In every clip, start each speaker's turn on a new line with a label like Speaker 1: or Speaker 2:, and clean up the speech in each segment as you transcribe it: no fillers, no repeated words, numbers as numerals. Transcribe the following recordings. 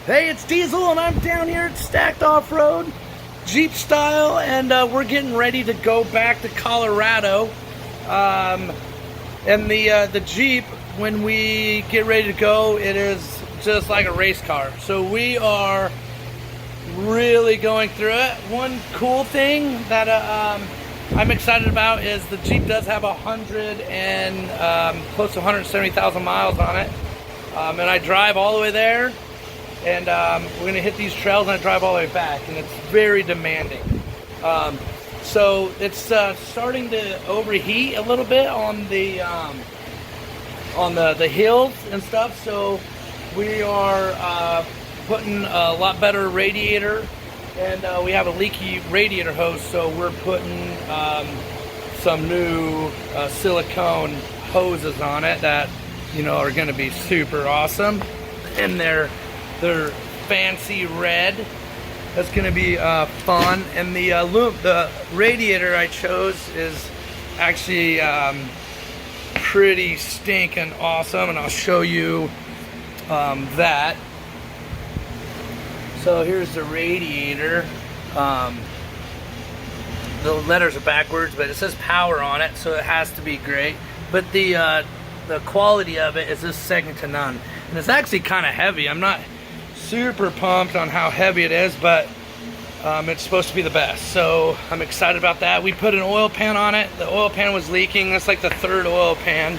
Speaker 1: Hey, it's Diesel, and I'm down here at Stacked Off-Road, Jeep style, and we're getting ready to go back to Colorado. And the Jeep, when we get ready to go, it is just like a race car. So we are really going through it. One cool thing that I'm excited about is the Jeep does have 100 and close to 170,000 miles on it. And I drive all the way there, and we're gonna hit these trails and I drive all the way back, and it's very demanding. So it's starting to overheat a little bit on the hills and stuff. So we are putting a lot better radiator, and we have a leaky radiator hose, so we're putting some new silicone hoses on it that are going to be super awesome, and they're fancy red. That's going to be fun. And the radiator I chose is actually pretty stinking awesome, and I'll show you that. So here's the radiator. The letters are backwards, but it says power on it, so it has to be great. But the quality of it is just second to none, and it's actually kind of heavy. I'm not super pumped on how heavy it is, but it's supposed to be the best, so I'm excited about that. We put an oil pan on it. The oil pan was leaking. That's like the third oil pan.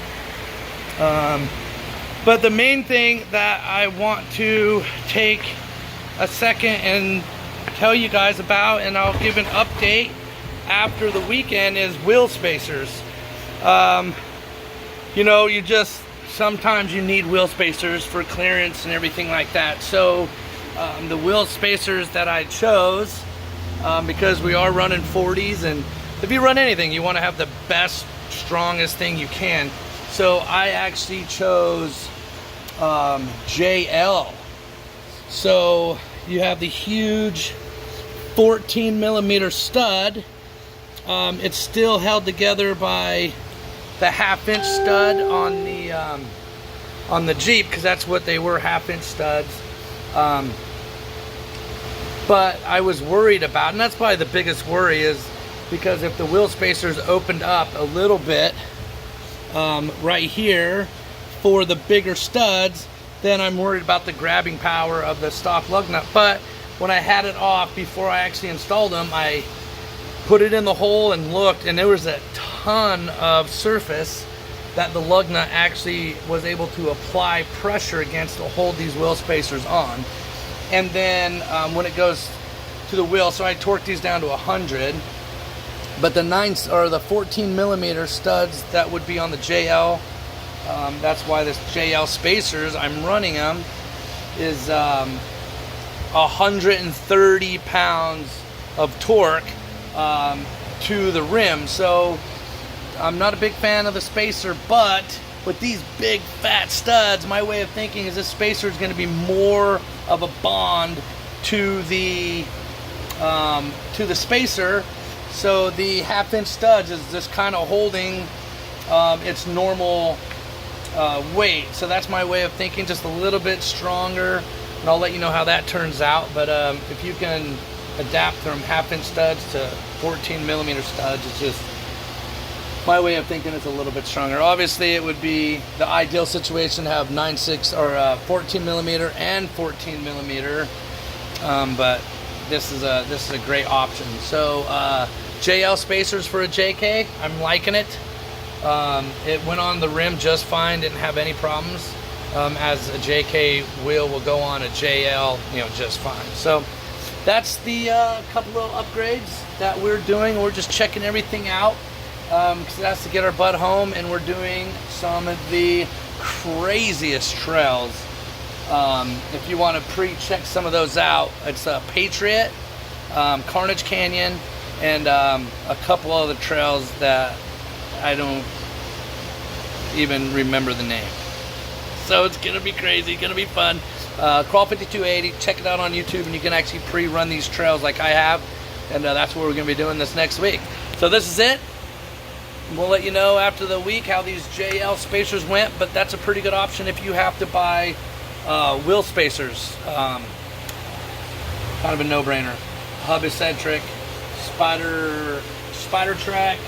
Speaker 1: But the main thing that I want to take a second and tell you guys about, and I'll give an update after the weekend, is wheel spacers. Sometimes you need wheel spacers for clearance and everything like that. So the wheel spacers that I chose, because we are running 40s, and if you run anything, you want to have the best, strongest thing you can. So I actually chose JL. So you have the huge 14 millimeter stud. It's still held together by the 1/2 inch stud on the Jeep, because that's what they were, 1/2 inch studs. But I was worried about, and that's probably the biggest worry, is because if the wheel spacers opened up a little bit right here for the bigger studs, then I'm worried about the grabbing power of the stock lug nut. But when I had it off before I actually installed them, I put it in the hole and looked, and there was a ton of surface that the lug nut actually was able to apply pressure against to hold these wheel spacers on. And then when it goes to the wheel, so I torqued these down to 100, but the 14 millimeter studs that would be on the JL, that's why this JL spacers, I'm running them, is 130 pounds of torque to the rim. So I'm not a big fan of the spacer, but with these big fat studs, my way of thinking is this spacer is going to be more of a bond to the spacer. So the 1/2 inch studs is just kind of holding its normal weight. So that's my way of thinking, just a little bit stronger, and I'll let you know how that turns out. But if you can adapt from 1/2 inch studs to 14 millimeter studs, it's just my way of thinking. It's a little bit stronger. Obviously it would be the ideal situation to have 9/6 or 14 millimeter and 14 millimeter, but this is a great option. So JL spacers for a JK, I'm liking it. It went on the rim just fine, didn't have any problems, as a JK wheel will go on a JL just fine. So that's the couple of upgrades that we're doing. We're just checking everything out, because it has to get our butt home, and we're doing some of the craziest trails. If you want to pre-check some of those out, it's Patriot, Carnage Canyon, and a couple other trails that I don't even remember the name. So it's gonna be crazy, gonna be fun. Crawl 5280, check it out on YouTube, and you can actually pre-run these trails like I have, and that's what we're gonna be doing this next week. So this is it. We'll let you know after the week how these JL spacers went, but that's a pretty good option if you have to buy Wheel spacers, kind of a no-brainer. Hub eccentric, Spider Track,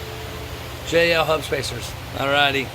Speaker 1: JL hub spacers. Alrighty.